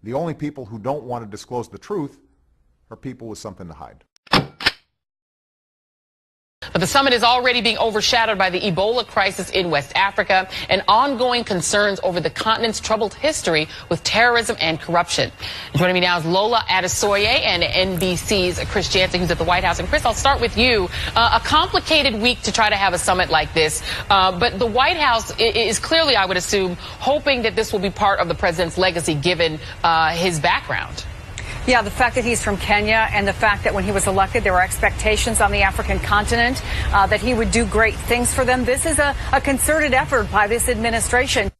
The only people who don't want to disclose the truth are people with something to hide. But the summit is already being overshadowed by the Ebola crisis in West Africa and ongoing concerns over the continent's troubled history with terrorism and corruption. Joining me now is Lola Adesoye and NBC's Chris Jansen, who's at the White House. And Chris, I'll start with you. A complicated week to try to have a summit like this. But the White House is clearly, I would assume, hoping that this will be part of the president's legacy given his background. Yeah, the fact that he's from Kenya and the fact that when he was elected, there were expectations on the African continent that he would do great things for them. This is a concerted effort by this administration.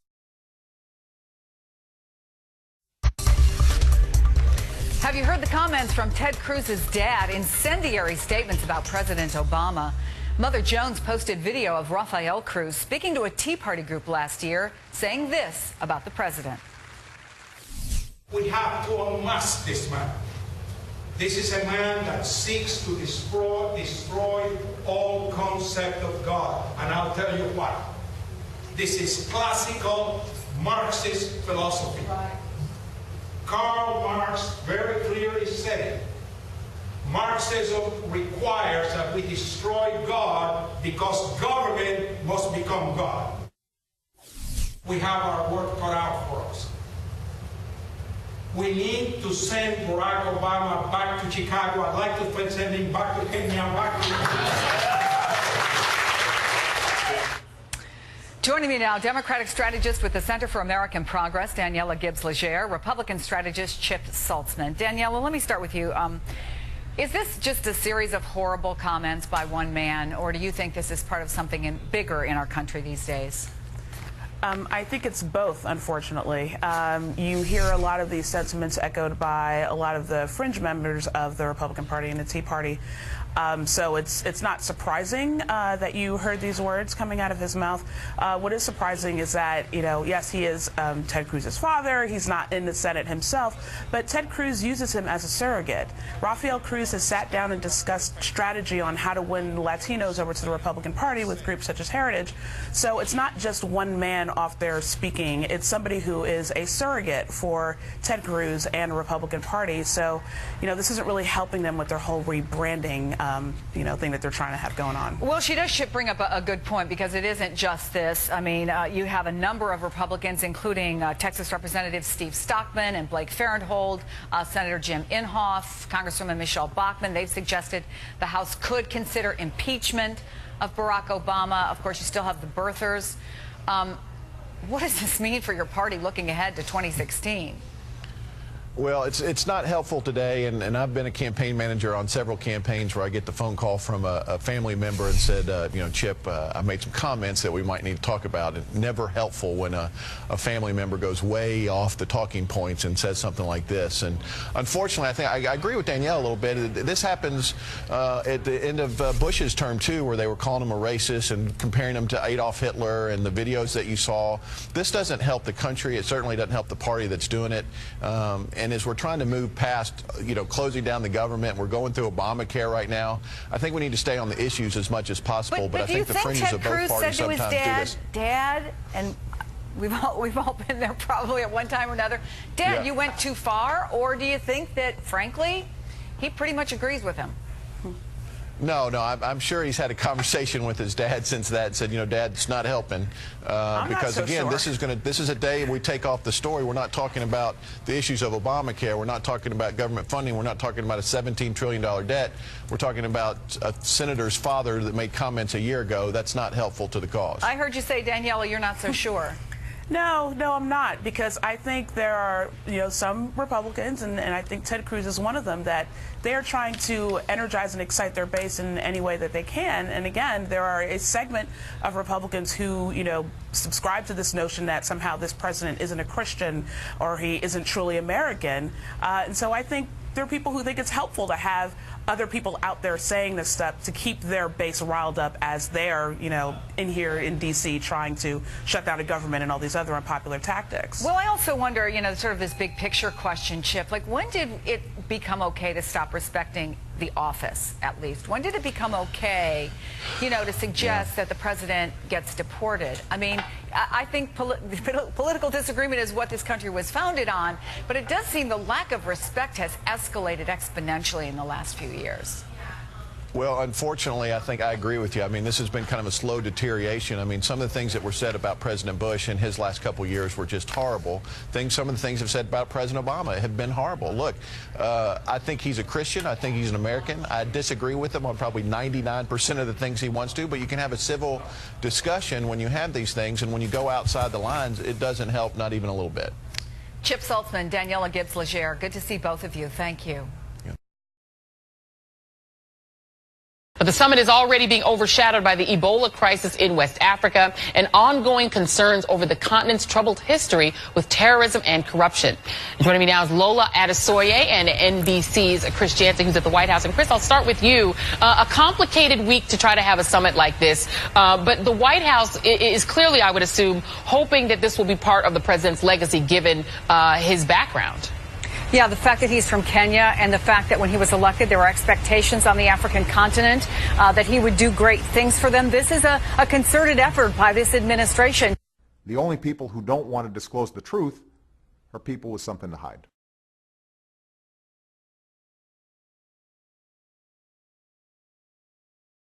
Have you heard the comments from Ted Cruz's dad? Incendiary statements about President Obama. Mother Jones posted video of Rafael Cruz speaking to a Tea Party group last year, saying this about the president. We have to unmask this man. This is a man that seeks to destroy all concept of God. And I'll tell you what. This is classical Marxist philosophy. Right. Karl Marx very clearly said it. Marxism requires that we destroy God because government must become God. We have our work cut out for us. We need to send Barack Obama back to Chicago. I'd like to send him back to Kenya, back to... Joining me now, Democratic strategist with the Center for American Progress, Daniela Gibbs-Leger, Republican strategist Chip Saltzman. Daniela, let me start with you. Is this just a series of horrible comments by one man, or do you think this is part of something bigger in our country these days? I think it's both, unfortunately. You hear a lot of these sentiments echoed by a lot of the fringe members of the Republican Party and the Tea Party. So it's not surprising that you heard these words coming out of his mouth. What is surprising is that, yes, he is Ted Cruz's father. He's not in the Senate himself, but Ted Cruz uses him as a surrogate. Rafael Cruz has sat down and discussed strategy on how to win Latinos over to the Republican Party with groups such as Heritage. So it's not just one man off there speaking. It's somebody who is a surrogate for Ted Cruz and the Republican Party. So, this isn't really helping them with their whole rebranding thing that they're trying to have going on. Well, she does bring up a good point, because it isn't just this. I mean, you have a number of Republicans, including Texas Representative Steve Stockman and Blake Farenthold, Senator Jim Inhofe, Congresswoman Michelle Bachmann. They've suggested the House could consider impeachment of Barack Obama. Of course, you still have the birthers. What does this mean for your party looking ahead to 2016? Well, it's not helpful today, and I've been a campaign manager on several campaigns where I get the phone call from a family member and said, Chip, I made some comments that we might need to talk about. And never helpful when a family member goes way off the talking points and says something like this. And unfortunately, I agree with Danielle a little bit. This happens at the end of Bush's term, too, where they were calling him a racist and comparing him to Adolf Hitler and the videos that you saw. This doesn't help the country. It certainly doesn't help the party that's doing it. And as we're trying to move past, closing down the government, we're going through Obamacare right now. I think we need to stay on the issues as much as possible. But I think the fringes of both parties sometimes do this. Dad, and we've all been there probably at one time or another. Dad, you went too far, or do you think that, frankly, he pretty much agrees with him? No, I'm sure he's had a conversation with his dad since that. Said, Dad, it's not helping because again, this is a day we take off the story. We're not talking about the issues of Obamacare. We're not talking about government funding. We're not talking about a $17 trillion debt. We're talking about a senator's father that made comments a year ago. That's not helpful to the cause. I heard you say, Daniela, you're not so sure. No, I'm not, because I think there are, some Republicans, and I think Ted Cruz is one of them, that they are trying to energize and excite their base in any way that they can. And again, there are a segment of Republicans who, subscribe to this notion that somehow this president isn't a Christian or he isn't truly American. And so I think there are people who think it's helpful to have other people out there saying this stuff to keep their base riled up as they're, in here in D.C. trying to shut down a government and all these other unpopular tactics. Well, I also wonder, sort of this big picture question, Chip, like when did it become okay to stop respecting the office, at least? When did it become okay, to suggest that the president gets deported? I mean, I think political disagreement is what this country was founded on, but it does seem the lack of respect has escalated exponentially in the last few years. Well, unfortunately, I think I agree with you. I mean, this has been kind of a slow deterioration. I mean, some of the things that were said about President Bush in his last couple of years were just horrible. Some of the things have said about President Obama have been horrible. Look, I think he's a Christian. I think he's an American. I disagree with him on probably 99% of the things he wants to, but you can have a civil discussion when you have these things, and when you go outside the lines, it doesn't help, not even a little bit. Chip Saltzman, Daniela Gibbs-Legere, good to see both of you. Thank you. But the summit is already being overshadowed by the Ebola crisis in West Africa and ongoing concerns over the continent's troubled history with terrorism and corruption. And joining me now is Lola Adesoye and NBC's Chris Jansen, who's at the White House. And Chris, I'll start with you. A complicated week to try to have a summit like this, but the White House is clearly, I would assume, hoping that this will be part of the president's legacy given his background. Yeah, the fact that he's from Kenya and the fact that when he was elected, there were expectations on the African continent that he would do great things for them. This is a concerted effort by this administration. The only people who don't want to disclose the truth are people with something to hide.